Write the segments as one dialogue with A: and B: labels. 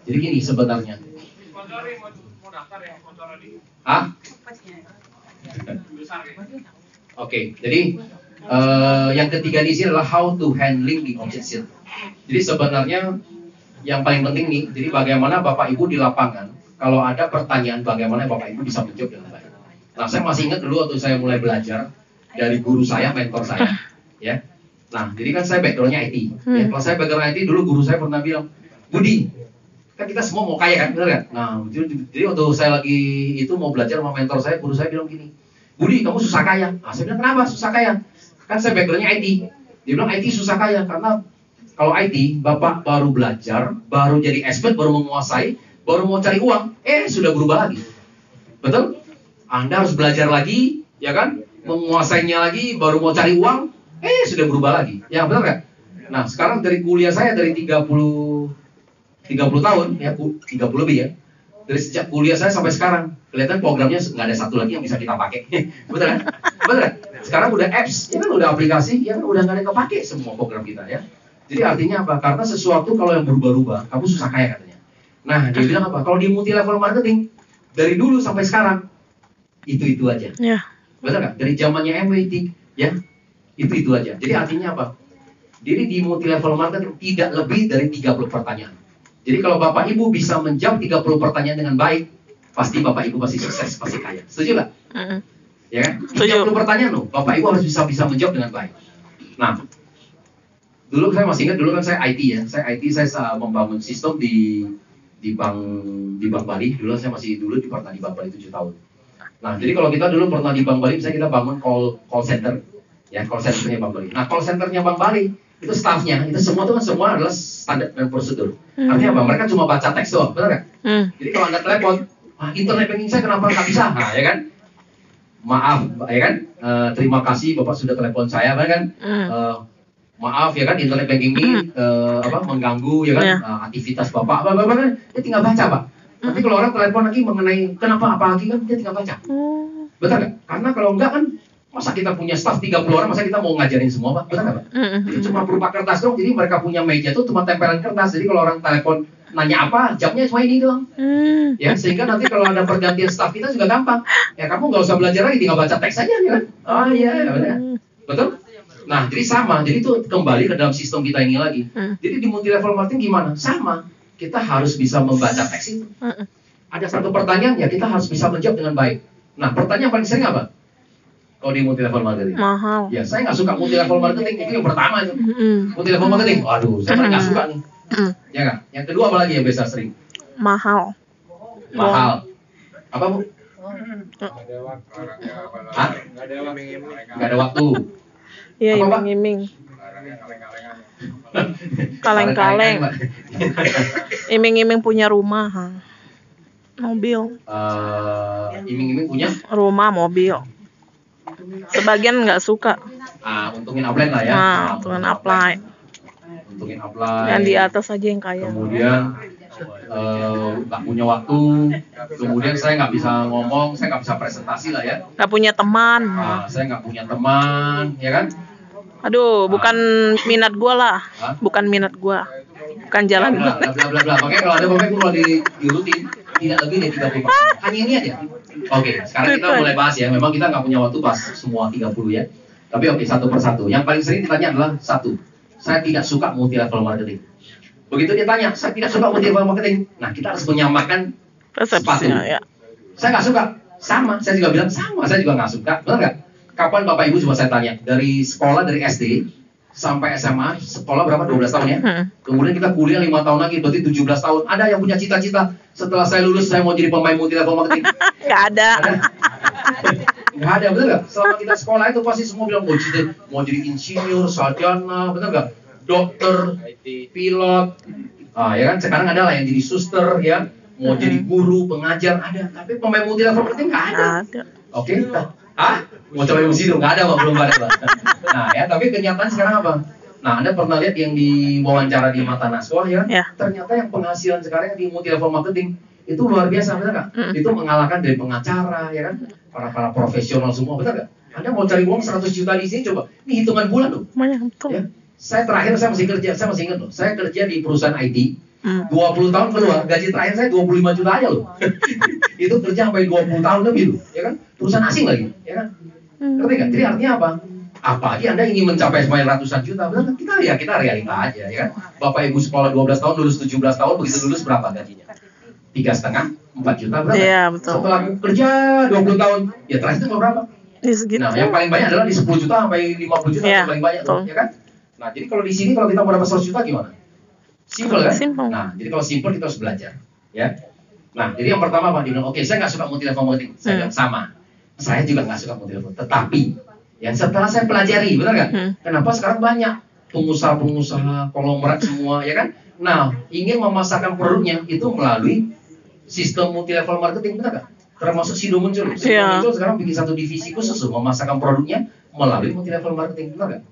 A: Jadi gini sebenarnya. Ah? Oke, jadi yang ketiga di sini adalah how to handling the objection. Jadi sebenarnya yang paling penting nih, jadi bagaimana Bapak Ibu di lapangan, kalau ada pertanyaan bagaimana Bapak Ibu bisa menjawab dengan baik. Nah, saya masih ingat dulu waktu saya mulai belajar dari guru saya, mentor saya, ya. Nah, jadi kan saya backgroundnya IT. Ya, kalau saya background IT dulu guru saya pernah bilang, Budi, kan kita semua mau kaya kan, benar kan? Nah, jadi waktu saya lagi itu mau belajar sama mentor saya, guru saya bilang gini, Budi, kamu susah kaya. Nah, saya bilang kenapa susah kaya? Kan saya backgroundnya IT. Dia bilang IT susah kaya karena kalau IT, Bapak baru belajar, baru jadi expert, baru menguasai, baru mau cari uang, sudah berubah lagi. Betul? Anda harus belajar lagi, ya kan? Menguasainya lagi, baru mau cari uang, sudah berubah lagi. Ya, betul kan? Nah, sekarang dari kuliah saya dari 30 tahun, ya 30 lebih ya. Dari sejak kuliah saya sampai sekarang, kelihatan programnya nggak ada satu lagi yang bisa kita pakai. Betul kan? Betul kan? Sekarang udah apps, ya kan udah aplikasi, ya kan udah nggak ada yang kepake semua program kita ya. Jadi artinya apa? Karena sesuatu kalau yang berubah-ubah, kamu susah kaya katanya. Nah, dia bilang apa? Kalau di multi level marketing, dari dulu sampai sekarang, itu aja. Yeah. Betul nggak? Dari zamannya MWT, ya, itu aja. Jadi artinya apa? Jadi di multi level marketing tidak lebih dari 30 pertanyaan. Jadi kalau Bapak Ibu bisa menjawab 30 pertanyaan dengan baik, pasti Bapak Ibu pasti sukses, pasti kaya. Setuju nggak? Ya kan? 30 pertanyaan loh, Bapak Ibu harus bisa menjawab dengan baik. Nah, dulu saya masih ingat, dulu kan saya IT ya. Saya membangun sistem di Bank Bali. Dulu saya masih pernah di Bank Bali 7 tahun. Nah, jadi kalau kita dulu pernah di Bank Bali, misalnya kita bangun call center, ya call centernya Bank Bali. Nah, call centernya Bank Bali itu staffnya, itu semua adalah standar dan prosedur. Artinya apa? Mereka cuma baca teks doang, benar nggak? Jadi kalau Anda telepon, internet banking saya kenapa nggak bisa? Nah, ya kan? Maaf, ya kan? Terima kasih Bapak sudah telepon saya, kan? Maaf ya kan, internet banking ini mengganggu ya kan aktivitas Bapak, dia tinggal baca Pak. Tapi kalau orang telepon lagi mengenai kenapa apa lagi kan dia tinggal baca. Betul nggak? Karena kalau enggak kan masa kita punya staff 30 orang, masa kita mau ngajarin semua Pak? Betul nggak Pak? Jadi cuma berupa kertas dong, jadi mereka punya meja tuh cuma tempelan kertas. Jadi kalau orang telepon nanya apa, jawabnya cuma ini doang. Ya, sehingga nanti kalau ada pergantian staff kita juga gampang. Ya kamu nggak usah belajar lagi, tinggal baca teks aja ya kan? Oh iya, benar. Betul? Nah, jadi sama. Jadi itu kembali ke dalam sistem kita ini lagi. Jadi di multi level marketing gimana? Sama. Kita harus bisa membaca teks itu. Ada satu pertanyaan, ya kita harus bisa menjawab dengan baik. Nah, pertanyaan paling sering apa? Kalau di multi level marketing?
B: Mahal.
A: Ya, saya nggak suka multi level marketing. Itu yang pertama itu. Multi level marketing. Waduh, saya nggak suka nih. Ya nggak? Yang kedua apa lagi yang biasa sering?
B: Mahal.
A: Mahal. Apa Bu? Hah? Nggak ada waktu.
B: Iya, iming-iming. Kaleng-kaleng. Iming-iming punya rumah, mobil.
A: Iming-iming punya?
B: Rumah, mobil. Sebagian nggak suka.
A: Untungin upline lah ya.
B: Untungin upline.
A: Untungin upline.
B: Yang di atas aja yang kaya.
A: Kemudian nggak punya waktu. Kemudian saya nggak bisa ngomong, saya nggak bisa presentasi lah ya.
B: Nggak punya teman.
A: Saya nggak punya teman, ya kan?
B: Aduh, bukan minat gua lah. Bukan minat gua. Bukan jalan gua.
A: Bla. Makanya kalau ada kalau di rutin tidak lebih dari 30%. Hanya ini aja. Oke, sekarang kita mulai bahas ya. Memang kita nggak punya waktu bahas semua 30 ya. Tapi oke, satu persatu. Yang paling sering ditanya adalah satu. Saya tidak suka multi level marketing. Begitu dia tanya, saya tidak suka multi level marketing. Nah, kita harus menyamakan sepatu. Ya. Saya nggak suka. Sama. Saya juga bilang sama. Saya juga nggak suka. Benar nggak? Kapan Bapak Ibu coba saya tanya, dari sekolah, dari SD sampai SMA, sekolah berapa? 12 tahun ya? Kemudian kita kuliah 5 tahun lagi, berarti 17 tahun. Ada yang punya cita-cita, setelah saya lulus, saya mau jadi pemain multi level marketing?
B: Nggak ada.
A: Nggak ada, bener nggak? Selama kita sekolah itu pasti semua bilang, mau jadi insinyur, sarjana, bener nggak? Dokter, pilot, ya kan? Sekarang ada lah yang jadi suster, ya. Mau jadi guru, pengajar, ada. Tapi pemain multi level marketing nggak ada. Oke, mau coba emosi dong? Nggak ada, belum ada. Nah ya, tapi kenyataan sekarang apa? Nah, Anda pernah lihat yang diwawancara di Mata Naswa ya? Ternyata yang penghasilan sekarang di multi level marketing itu luar biasa, benar nggak? Itu mengalahkan dari pengacara, ya kan? Para profesional semua, benar nggak? Anda mau cari uang 100 juta di sini, coba. Ini hitungan bulan loh. Ya? Saya masih ingat loh. Saya kerja di perusahaan IT 20 tahun keluar, gaji terakhir saya 25 juta aja loh. Itu kerja sampai 20 tahun lebih loh, ya kan? Perusahaan asing lagi, ya kan? Ngerti nggak? Jadi artinya apa? Apalagi Anda ingin mencapai semuanya ratusan juta, benar? Kita realita aja, ya kan? Bapak Ibu sekolah 12 tahun, lulus 17 tahun, begitu lulus berapa gajinya? 3,5, 4 juta berapa?
B: Iya, betul.
A: Setelah kerja 20 tahun, ya terakhir itu berapa?
B: Segitu.
A: Nah, yang paling banyak adalah di 10 juta sampai 50 juta,
B: Iya,
A: yang paling banyak tuh, ya kan? Nah, jadi kalau di sini kalau kita mau dapat 100 juta gimana? Simple kan?
B: Simple.
A: Nah, jadi kalau simple kita harus belajar, ya. Nah, jadi yang pertama Pak Dino, oke, saya nggak suka multi-level marketing. Saya bilang sama. Saya juga nggak suka multi-level. Tetapi, ya setelah saya pelajari, benar nggak? Kenapa sekarang banyak pengusaha-pengusaha, konglomerat semua, ya kan? Nah, ingin memasarkan produknya itu melalui sistem multi-level marketing, benar nggak? Termasuk Sido muncul. Sido muncul sekarang bikin satu divisi khusus memasarkan produknya melalui multi-level marketing, benar nggak?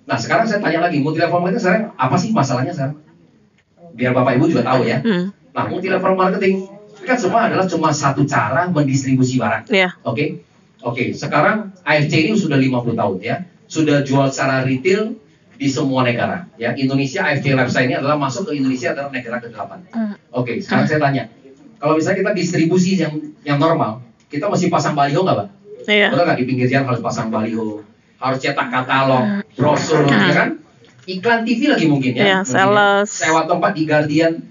A: Nah, sekarang saya tanya lagi, multi-level marketing sekarang apa sih masalahnya sekarang? Biar Bapak Ibu juga tahu ya. Nah, multi-level marketing kan semua adalah cuma satu cara mendistribusi barang. Oke, sekarang AFC ini sudah 50 tahun ya. Sudah jual secara retail di semua negara. Ya, Indonesia AFC website ini adalah masuk ke Indonesia adalah negara ke-8. Oke, sekarang saya tanya. Kalau misalnya kita distribusi yang normal, kita mesti pasang baliho nggak, Pak?
B: Iya.
A: Betul nggak? Di pinggir jalan harus pasang baliho, harus cetak katalog, brosur, ya kan? Iklan TV lagi mungkin ya.
B: Sales.
A: Sewa tempat di Guardian,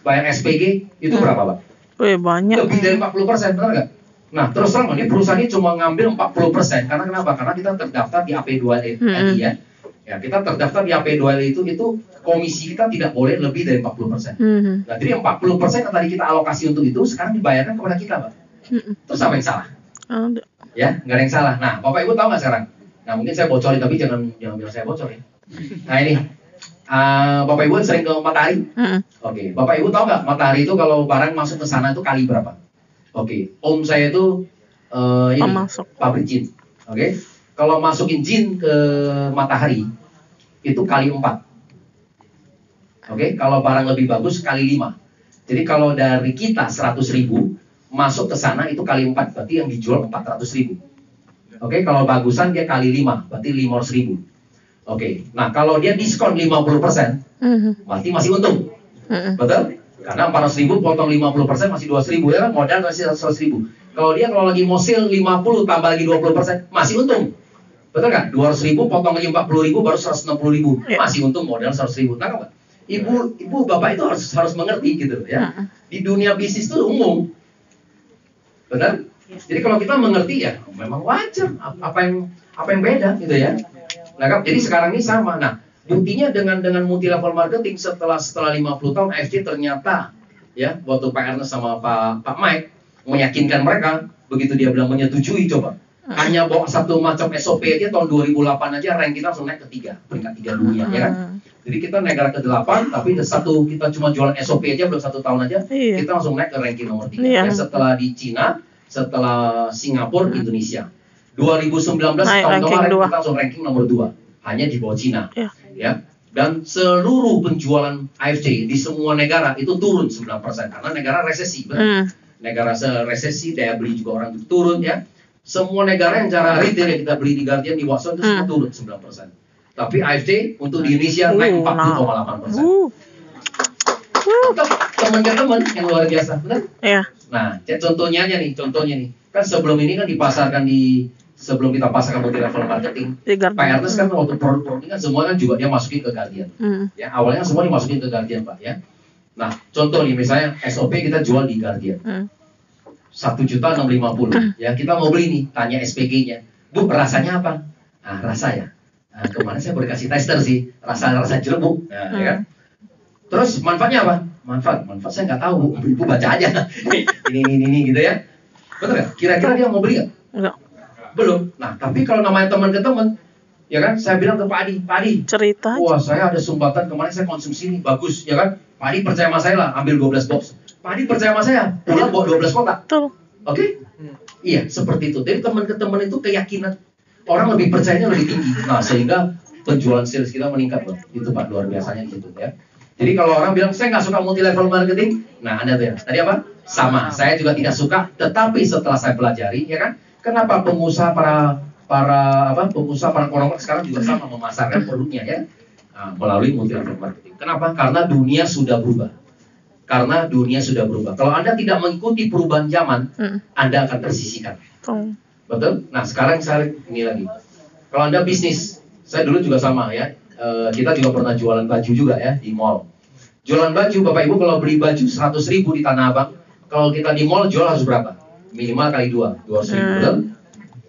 A: bayar SPG, itu berapa, Pak?
B: Banyak.
A: Lebih dari 40%, benar nggak? Nah, terus terang ini perusahaan ini cuma ngambil 40%. Karena kenapa? Karena kita terdaftar di AP2LI ya. Ya, kita terdaftar di AP2LI itu komisi kita tidak boleh lebih dari 40%. Nah, jadi 40% yang tadi kita alokasi untuk itu sekarang dibayarkan kepada kita, Pak. Terus apa yang salah? Ya, nggak ada yang salah. Nah, Bapak Ibu tahu nggak sekarang? Nah, mungkin saya bocorin, tapi jangan bilang saya bocor ya. Nah, ini Bapak Ibu sering ke Matahari? Oke, Bapak Ibu tahu nggak Matahari itu kalau barang masuk ke sana itu kali berapa? Oke, om saya itu ini pabrik jin. Oke, kalau masukin jin ke Matahari itu kali 4. Oke, kalau barang lebih bagus kali 5. Jadi kalau dari kita 100.000 masuk ke sana itu kali 4, berarti yang dijual 400.000. Oke, kalau bagusan dia kali 5, berarti 500.000. Oke, nah kalau dia diskon 50%, berarti masih untung. Betul? Karena 400.000 potong 50% masih 200.000 ya kan, modal masih 100.000. Kalau lagi mau sale 50 tambah lagi 20% masih untung. Betul nggak? 200.000 potong lagi 40.000 baru 160.000, masih untung modal 100.000. Nah, apa? Ibu bapak itu harus mengerti gitu ya. Di dunia bisnis itu umum. Benar? Jadi kalau kita mengerti ya memang wajar, apa yang beda gitu ya. Nah, kan? Jadi sekarang ini sama. Nah, buktinya dengan multi level marketing setelah 50 tahun AFC ternyata ya waktu Pak Ernest sama Pak Mike meyakinkan mereka, begitu dia bilang menyetujui, coba hanya bawa satu macam SOP aja tahun 2008 aja rank kita langsung naik ke 3, peringkat 3 dunia ya kan. Jadi kita negara ke-8 tapi kita cuma jualan SOP aja belum 1 tahun aja kita langsung naik ke ranking nomor 3 ya, setelah di Cina, setelah Singapura, Indonesia. 2019 tahun kemarin kita langsung ranking nomor 2 hanya di bawah Cina ya. Dan seluruh penjualan AFC di semua negara itu turun 9% karena negara resesi, negara resesi, daya beli juga orang turun ya. Semua negara yang cara retail yang kita beli di Guardian, di Watson itu semua turun 9%. Tapi AFC untuk di Indonesia naik 40,8%. Untuk teman-teman yang luar biasa, benar? Nah, contohnya nih. Kan sebelum ini kan dipasarkan sebelum kita pasarkan multi level marketing, Pak Ernest kan waktu produk ini kan semua kan juga dia masukin ke Guardian. Ya, awalnya semua dimasukin ke Guardian, Pak ya. Nah, contoh nih misalnya SOP kita jual di Guardian. 1.650.000 ya, kita mau beli nih, tanya SPG-nya, Bu rasanya apa? Nah, rasa ya. Nah, kemarin saya boleh kasih tester sih, rasa jeruk. Nah, ya kan? Terus manfaatnya apa? Manfaat saya nggak tahu, Ibu baca aja. ini gitu ya. Betul nggak? Kira-kira dia mau beli nggak? Belum. Nah, tapi kalau namanya teman ke teman, ya kan? Saya bilang ke Pak Adi, cerita. Wah, saya ada sumbatan kemarin saya konsumsi ini bagus, ya kan? Pak Adi percaya sama saya lah, ambil 12 box. Pak Adi percaya sama saya, pulang bawa 12 kotak. Oke? Iya, seperti itu. Jadi teman ke teman itu keyakinan orang lebih percayanya lebih tinggi. Nah, sehingga penjualan sales kita meningkat, Pak. Itu Pak, luar biasanya gitu ya. Jadi kalau orang bilang saya nggak suka multi level marketing, nah Anda tuh tadi apa? Sama, saya juga tidak suka. Tetapi setelah saya pelajari, ya kan? Kenapa pengusaha para konglomerat sekarang juga sama memasarkan produknya ya? Nah, melalui multi level marketing. Kenapa? Karena dunia sudah berubah. Karena dunia sudah berubah. Kalau Anda tidak mengikuti perubahan zaman, Anda akan tersisihkan. Betul? Nah, sekarang saya ini lagi. Kalau Anda bisnis, saya dulu juga sama ya. Kita juga pernah jualan baju juga ya di mall. Jualan baju, Bapak Ibu kalau beli baju 100.000 di Tanah Abang, kalau kita di mall jual harus berapa? Minimal kali 200.000, betul?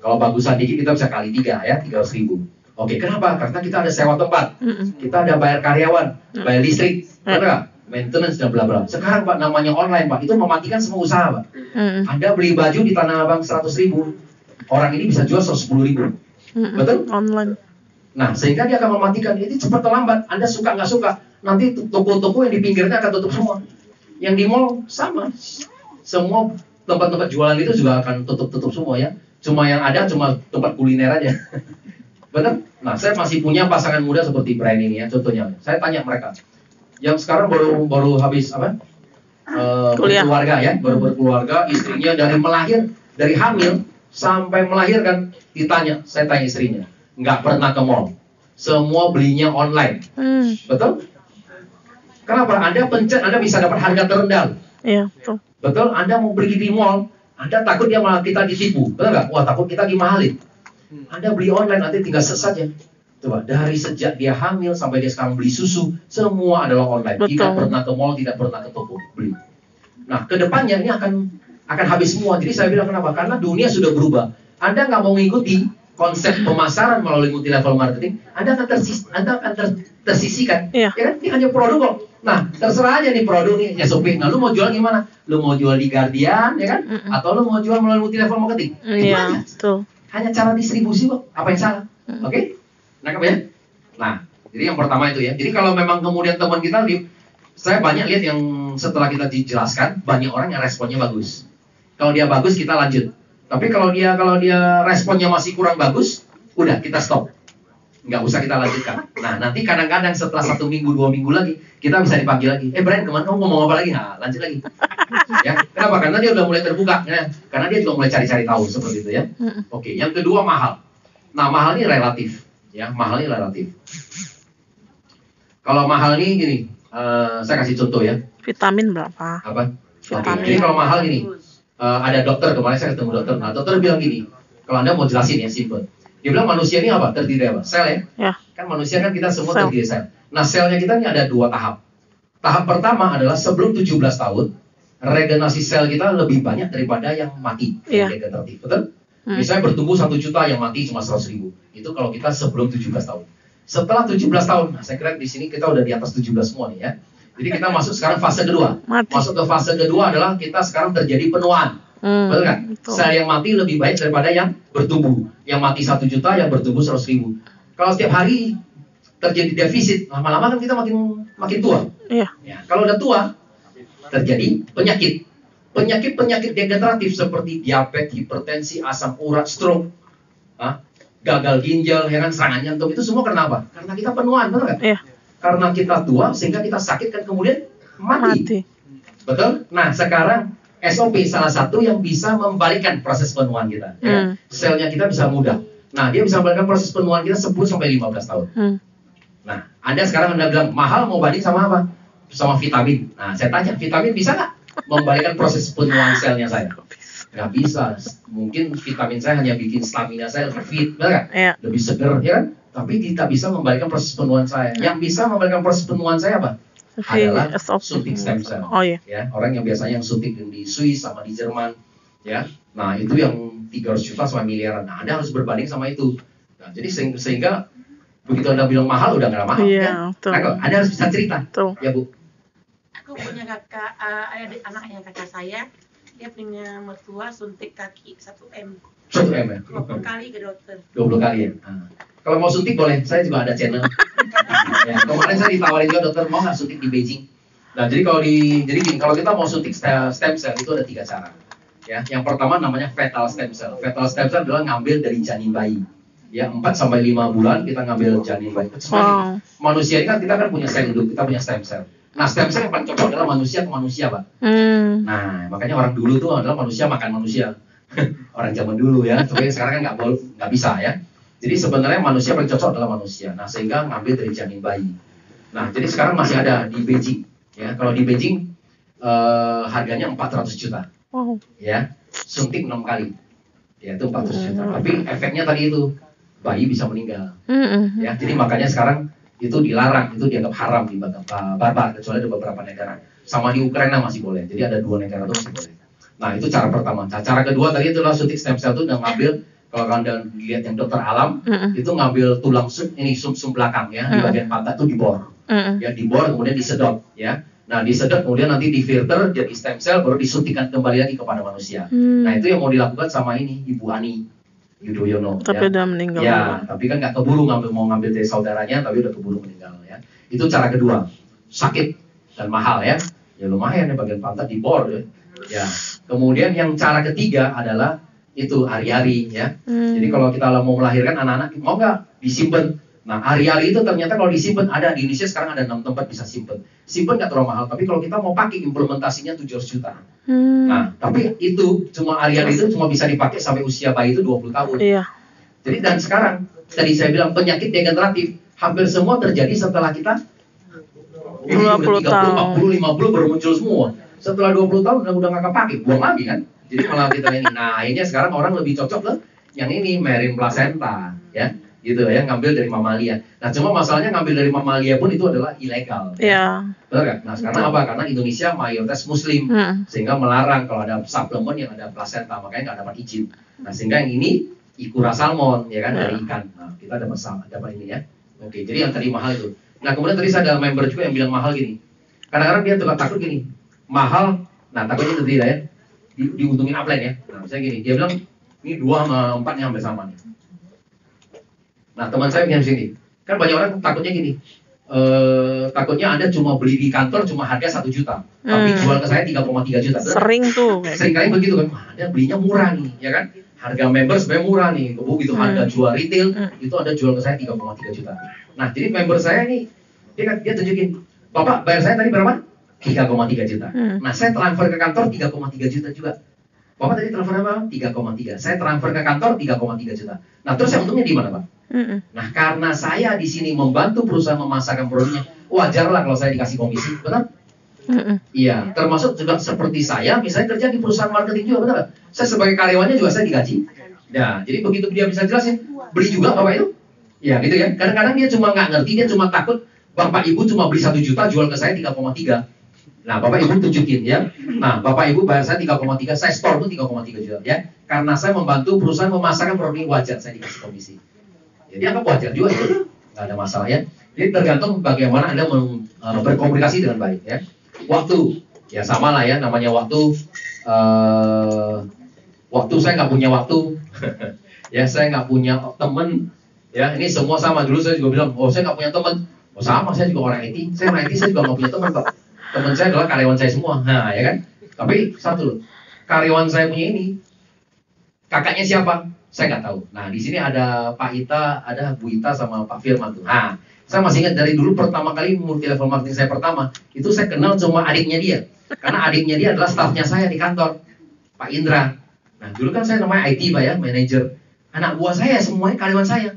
A: Kalau bagusan dikit kita bisa kali 3 ya, 300.000. Oke, kenapa? Karena kita ada sewa tempat, kita ada bayar karyawan, bayar listrik, betul nggak? Maintenance dan bla bla. Sekarang Pak namanya online Pak, itu mematikan semua usaha Pak. Anda beli baju di Tanah Abang 100.000, orang ini bisa jual 110.000, betul?
B: Online.
A: Nah, sehingga dia akan mematikan. Ini cepat atau lambat, Anda suka nggak suka, nanti toko-toko yang di pinggirnya akan tutup semua. Yang di mall sama, semua tempat-tempat jualan itu juga akan tutup semua ya. Cuma yang ada cuma tempat kuliner aja. Benar? Nah, saya masih punya pasangan muda seperti Brian ini ya, contohnya. Saya tanya mereka, yang sekarang baru habis apa? Berkeluarga ya, baru berkeluarga, istrinya dari hamil sampai melahirkan, saya tanya istrinya, nggak pernah ke mall, semua belinya online, betul? Kenapa? Anda bisa dapat harga terendah,
B: iya, betul.
A: Betul? Anda mau pergi di mall, Anda takut malah kita ditipu, betul nggak? Wah, takut kita dimahalin. Anda beli online, nanti tinggal search saja. Coba, dari sejak dia hamil sampai dia sekarang beli susu, semua adalah online.
B: Betul.
A: Tidak pernah ke mall, tidak pernah ke toko beli. Nah, kedepannya ini akan habis semua. Jadi saya bilang kenapa? Karena dunia sudah berubah. Anda nggak mau mengikuti konsep pemasaran melalui multi level marketing, Anda akan tersisihkan.
B: Iya.
A: Ya kan? Ini hanya produk kok. Nah, terserah aja nih produk nih SOP. Nah, lu mau jual gimana? Lu mau jual di Guardian, ya kan? Atau lu mau jual melalui multi level marketing?
B: Iya, betul.
A: Hanya cara distribusi kok. Apa yang salah? Oke? Nangkep ya? Nah, jadi yang pertama itu ya. Jadi kalau memang kemudian teman kita saya banyak lihat yang setelah kita dijelaskan, banyak orang yang responnya bagus. Kalau dia bagus, kita lanjut. Tapi kalau dia responnya masih kurang bagus, udah kita stop. Nggak usah kita lanjutkan. Nah, nanti kadang-kadang setelah 1 minggu, 2 minggu lagi, kita bisa dipanggil lagi. Brian, kemana kamu ngomong apa lagi? Nah, lanjut lagi. Ya, kenapa? Karena dia udah mulai terbuka. Ya. Karena dia juga mulai cari-cari tahu seperti itu ya. Oke, yang kedua mahal. Nah, mahal ini relatif. Ya, mahal ini relatif. Kalau mahal ini gini, saya kasih contoh ya.
B: Vitamin berapa?
A: Apa?
B: Vitamin.
A: Jadi kalau mahal gini, ada dokter, kemarin saya ketemu dokter. Nah, dokter bilang gini, kalau Anda mau jelasin ya, simple. Dia bilang manusia ini apa? Terdiri dari apa? Sel ya?
B: Ya.
A: Kan manusia kan kita semua terdiri dari sel. Nah, selnya kita ini ada 2 tahap. Tahap pertama adalah sebelum 17 tahun, regenerasi sel kita lebih banyak daripada yang mati, yang degeneratif, betul? Misalnya bertumbuh 1 juta, yang mati cuma 100.000. Itu kalau kita sebelum 17 tahun. Setelah 17 tahun, nah saya kira di sini kita udah di atas 17 semua nih ya. Jadi kita masuk sekarang fase kedua. Masuk ke fase kedua adalah kita sekarang terjadi penuaan. Betul kan? Sel yang mati lebih baik daripada yang bertumbuh. Yang mati 1 juta, yang bertumbuh 100.000. Kalau setiap hari terjadi defisit, lama-lama kan kita makin tua.
B: Iya.
A: Ya, kalau udah tua, terjadi penyakit. Penyakit degeneratif seperti diabetes, hipertensi, asam urat, stroke, gagal ginjal, ya kan, serangan jantung, itu semua karena apa? Karena kita penuaan, betul kan?
B: Iya.
A: Karena kita tua sehingga kita sakit kan kemudian mati. Betul? Nah, sekarang SOP salah satu yang bisa membalikkan proses penuaan kita. Ya. Selnya kita bisa mudah. Nah, dia bisa membalikkan proses penuaan kita 10 sampai 15 tahun. Nah, Anda sekarang bilang mahal mau banding sama apa? Sama vitamin. Nah, saya tanya, vitamin bisa nggak membalikkan proses penuaan selnya saya? Nggak bisa. Mungkin vitamin saya hanya bikin stamina saya lebih fit, benar kan?
B: Iya.
A: Lebih seger, ya kan? Tapi tidak bisa membalikkan proses penuaan saya. Yang bisa membalikkan proses penuaan saya apa? Adalah suntik stem cell.
B: Oh, iya.
A: Ya, orang yang biasanya yang suntik di Swiss sama di Jerman, ya. Nah, itu yang 300 juta sama miliaran. Nah, Anda harus berbanding sama itu. Nah, jadi sehingga begitu Anda bilang mahal, udah nggak mahal.
B: Iya, betul.
A: Nah, Anda harus bisa cerita.
B: Betul.
A: Ya, Bu.
C: Aku punya anaknya kakak saya, dia punya mertua suntik kaki 1M.
A: 1M ya?
C: 20 kali ke dokter.
A: 20 kali ya? Nah. Kalau mau suntik boleh, saya juga ada channel. Ya, kemarin saya ditawarin juga dokter, mau nggak suntik di Beijing? Nah, jadi kalau kita mau suntik stem cell itu ada 3 cara. Ya, yang pertama namanya fetal stem cell. Fetal stem cell adalah ngambil dari janin bayi. Ya, 4 sampai 5 bulan kita ngambil janin bayi.
B: Wow.
A: Manusia ini kan kita kan punya sel hidup, kita punya stem cell. Nah, stem cell yang paling cocok adalah manusia ke manusia, Pak. Nah, makanya orang dulu tuh adalah manusia makan manusia. Orang zaman dulu ya, tapi sekarang kan nggak bisa ya. Jadi sebenarnya manusia paling cocok adalah manusia. Nah, sehingga ngambil dari janin bayi. Nah, jadi sekarang masih ada di Beijing. Ya, kalau di Beijing harganya 400 juta.
B: Wow.
A: Ya, suntik 6 kali. Ya, itu 400 juta. Tapi efeknya tadi itu, bayi bisa meninggal. Ya, jadi makanya sekarang itu dilarang, itu dianggap haram, dianggap barbar, kecuali di beberapa negara. Sama di Ukraina masih boleh. Jadi ada 2 negara itu masih boleh. Nah, itu cara pertama. Cara kedua tadi itulah suntik stem cell itu udah ngambil, kalau kalian lihat yang dokter alam, itu ngambil tulang sum belakang ya, di bagian pantat itu dibor. Ya, dibor kemudian disedot ya. Nah, disedot kemudian nanti difilter jadi stem cell, baru disuntikkan kembali lagi kepada manusia. Nah, itu yang mau dilakukan sama ini Ibu Ani Yudhoyono.
B: Tapi
A: ya.
B: udah meninggal.
A: Ya, tapi kan nggak keburu mau ngambil dari saudaranya, tapi udah keburu meninggal ya. Itu cara kedua, sakit dan mahal ya. Ya lumayan ya, bagian pantat dibor ya. Ya. Kemudian yang cara ketiga adalah itu ari-ari ya. Jadi kalau kita mau melahirkan anak-anak, mau nggak disimpan? Nah, ari-ari itu ternyata kalau disimpan ada di Indonesia sekarang ada 6 tempat bisa simpan. Simpan nggak terlalu mahal, tapi kalau kita mau pakai implementasinya 700 juta. Nah, tapi itu cuma ari-ari itu cuma bisa dipakai sampai usia bayi itu 20 tahun.
B: Iya.
A: Jadi dan sekarang tadi saya bilang penyakit degeneratif hampir semua terjadi setelah kita
B: 20 tahun.
A: 40, 50 baru muncul semua. Setelah 20 tahun udah nggak kepake, buang lagi kan. Jadi malah kita ini. Nah, akhirnya sekarang orang lebih cocok ke yang ini marine placenta ya. Gitu ya, ngambil dari mamalia. Nah, cuma masalahnya ngambil dari mamalia pun itu adalah ilegal.
B: Iya.
A: Benar kan? Nah, karena apa? Karena Indonesia mayoritas Muslim, sehingga melarang kalau ada suplemen yang ada placenta, makanya nggak dapat izin. Nah, sehingga yang ini ikura salmon, ya kan, dari ikan. Nah, kita dapat ini ya. Oke, jadi yang tadi mahal itu. Nah, kemudian tadi saya ada member juga yang bilang mahal gini. Kadang-kadang dia juga takut gini, mahal. Nah, takutnya itu tidak ya, diuntungin upline ya. Nah, misalnya gini, dia bilang ini 2 sama 4 nya hampir sama nih. Nah, teman saya yang sini, kan banyak orang takutnya gini, takutnya Anda cuma beli di kantor cuma harga 1 juta, tapi jual ke saya 3,3 juta.
B: Sering tuh.
A: Sering kali begitu kan, Anda belinya murah nih, ya kan? Harga member sebenarnya murah nih, begitu harga jual retail, itu Anda jual ke saya 3,3 juta. Nah, jadi member saya nih, dia tunjukin, Bapak bayar saya tadi berapa? 3,3 juta. Nah, saya transfer ke kantor 3,3 juta juga. Bapak tadi transfer apa? 3,3. Saya transfer ke kantor 3,3 juta. Nah, terus yang untungnya di mana, Pak? Nah, karena saya di sini membantu perusahaan memasarkan produknya, wajarlah kalau saya dikasih komisi, benar? Iya, termasuk juga seperti saya, misalnya kerja di perusahaan marketing juga, benar? Saya sebagai karyawannya juga saya digaji. Nah, jadi begitu dia bisa jelasin, beli juga Bapak itu? Ya, gitu ya. Kadang-kadang dia cuma nggak ngerti, dia cuma takut Bapak Ibu cuma beli 1 juta, jual ke saya 3,3. Nah, Bapak Ibu tunjukin ya. Nah, Bapak Ibu bayar saya 3,3, saya store tuh 3,3 juta ya. Karena saya membantu perusahaan memasarkan produk ini, wajar saya dikasih komisi. Jadi anggap wajar juga itu, nggak ada masalah ya. Jadi tergantung bagaimana Anda berkomunikasi dengan baik ya. Waktu, ya sama lah ya, namanya waktu. Waktu saya nggak punya waktu, ya saya nggak punya temen, ya ini semua sama. Dulu saya juga bilang, oh saya nggak punya temen, oh sama saya juga orang IT, saya orang IT saya juga nggak punya teman kok. Teman saya adalah karyawan saya semua, nah ya kan. Tapi satu, karyawan saya punya ini, kakaknya siapa? Saya nggak tahu. Nah, di sini ada Pak Ita, ada Bu Ita sama Pak Firman tuh. Nah, saya masih ingat dari dulu pertama kali multi level marketing saya pertama, itu saya kenal cuma adiknya dia. Karena adiknya dia adalah stafnya saya di kantor, Pak Indra. Nah, dulu kan saya namanya IT Pak ya, manajer. Anak buah saya semuanya karyawan saya.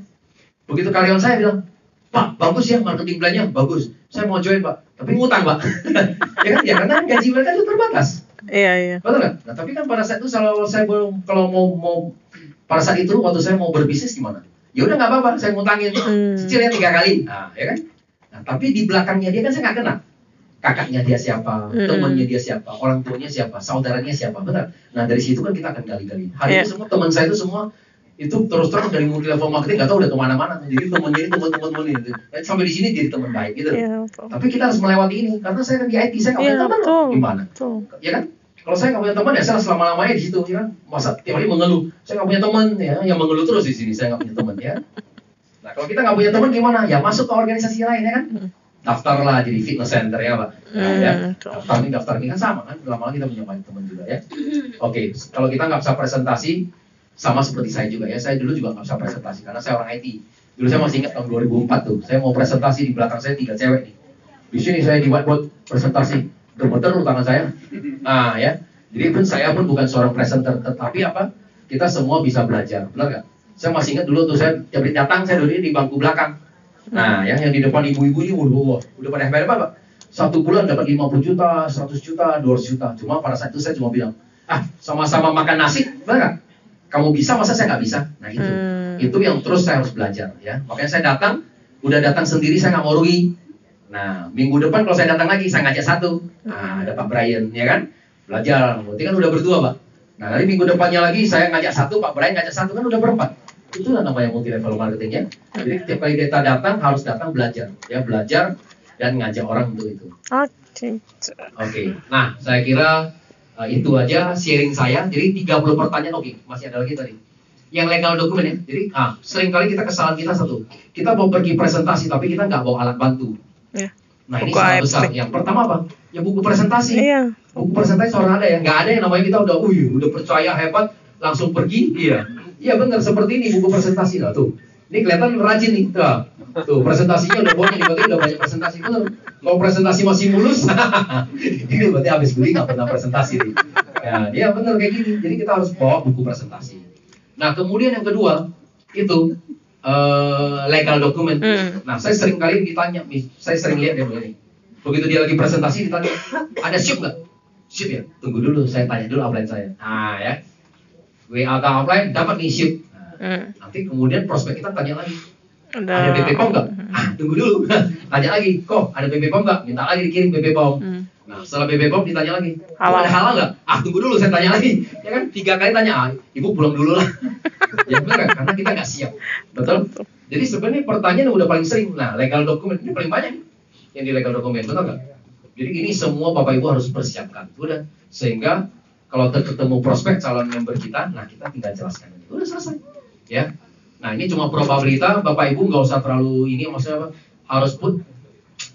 A: Begitu karyawan saya bilang, Pak, bagus ya marketing plan-nya, bagus. Saya mau join Pak, tapi ngutang Pak. Ya kan, ya karena gaji mereka itu terbatas.
B: Iya.
A: Betul kan? Nah, tapi kan pada saat itu kalau mau pada saat itu waktu saya mau berbisnis gimana? Ya udah nggak apa-apa, saya ngutangin cicilnya 3 kali. Nah, ya kan? Nah, tapi di belakangnya dia kan saya nggak kenal. Kakaknya dia siapa, temannya dia siapa, orang tuanya siapa, saudaranya siapa, benar? Nah, dari situ kan kita akan gali-gali. Hari ini semua teman saya itu semua itu terus terang dari multi level marketing nggak tahu udah kemana-mana. Jadi temannya ini teman-teman ini, sampai di sini jadi teman baik gitu. Tapi kita harus melewati ini karena saya kan di IT, saya nggak punya teman loh. Gimana? Ya kan? Kalau saya nggak punya teman ya saya selama-lamanya di situ, ya kan? Masa tiap hari mengeluh, saya nggak punya teman, ya, yang mengeluh terus di sini, saya nggak punya teman, ya. Nah, kalau kita nggak punya teman gimana? Ya masuk ke organisasi lain, ya kan? Daftarlah jadi fitness center ya Pak. Nah, ya. Daftar ini kan sama kan? Lama-lama kita punya banyak teman juga ya. Oke, kalau kita nggak bisa presentasi, sama seperti saya juga ya. Saya dulu juga nggak bisa presentasi karena saya orang IT. Dulu saya masih ingat tahun 2004 tuh, saya mau presentasi di belakang saya 3 cewek nih. Di sini saya di whiteboard presentasi. Gemeter tangan saya. Nah ya, jadi pun saya pun bukan seorang presenter, tetapi apa? Kita semua bisa belajar, benar nggak? Saya masih ingat dulu tuh saya datang saya dulu di bangku belakang. Nah, yang di depan ibu-ibu ini udah pada hebat Pak. satu bulan dapat 50 juta, 100 juta, 200 juta. Cuma pada saat itu saya cuma bilang, sama-sama makan nasi, benar nggak? Kamu bisa, masa saya nggak bisa? Nah itu yang terus saya harus belajar ya. Makanya saya datang, udah datang sendiri saya nggak mau rugi. Nah minggu depan kalau saya datang lagi, saya ngajak satu. Nah ada Pak Brian, ya kan? Belajar, berarti kan udah berdua Pak. Nah nanti minggu depannya lagi saya ngajak satu, Pak Brian ngajak satu, kan udah berempat. Itulah namanya multi level marketing ya. Jadi setiap kali kita datang harus datang belajar, ya belajar dan ngajak orang untuk itu. Oke. Nah saya kira itu aja sharing saya. Jadi 30 pertanyaan. Oke, masih ada lagi tadi. Yang legal dokumen ya. Jadi seringkali kita kesalahan kita satu. Kita mau pergi presentasi tapi kita nggak bawa alat bantu. Ya. Nah ini salah besar. Yang pertama apa? Ya buku presentasi. Iya. Buku presentasi orang ada ya. Nggak ada yang namanya kita udah percaya hebat langsung pergi. Iya. Iya benar seperti ini buku presentasi lah tuh. Ini kelihatan rajin nih. Tuh presentasinya udah banyak, berarti udah banyak presentasi. Benar. Kalau presentasi masih mulus, ini berarti habis beli nggak pernah presentasi nih. Ya dia benar kayak gini. Jadi kita harus bawa buku presentasi. Nah kemudian yang kedua itu legal dokumen. Nah saya sering kali ditanya, saya sering lihat dia begini. Begitu dia lagi presentasi ditanya, ada ship nggak? Ship ya. Tunggu dulu, saya tanya dulu upline saya. Nah ya. WA ke upline dapat nih ship. Nanti kemudian prospek kita tanya lagi, ada BP POM nggak? Tunggu dulu, tanya lagi, kok ada BP POM nggak? Minta lagi dikirim BP POM. Nah setelah BP POM ditanya lagi, ada halal nggak? Tunggu dulu, saya tanya lagi. Ya kan 3 kali tanya, ibu pulang dulu lah. Ya benar kan? Karena kita nggak siap, betul? Jadi sebenarnya pertanyaan yang udah paling sering. Nah legal dokumen ini paling banyak yang di legal dokumen, betul nggak? Jadi ini semua bapak ibu harus persiapkan, udah sehingga kalau ketemu prospek calon member kita, nah kita tinggal jelaskan, udah selesai. Ya, nah ini cuma probabilitas, bapak ibu nggak usah terlalu ini, maksudnya apa? Harus pun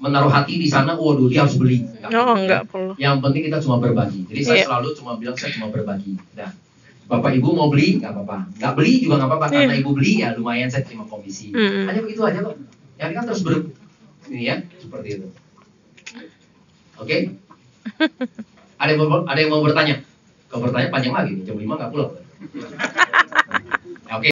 A: menaruh hati di sana. Waduh, dia harus beli.
B: Enggak perlu.
A: Yang penting kita cuma berbagi. Jadi saya selalu cuma bilang saya cuma berbagi. Nah, bapak ibu mau beli nggak apa-apa, nggak beli juga nggak apa-apa. Karena ibu beli ya lumayan saya terima komisi. Hanya begitu aja kok. Yang kan terus ini ya seperti itu. Oke? Ada yang mau bertanya? Kalau bertanya panjang lagi, jam 5 nggak pulang.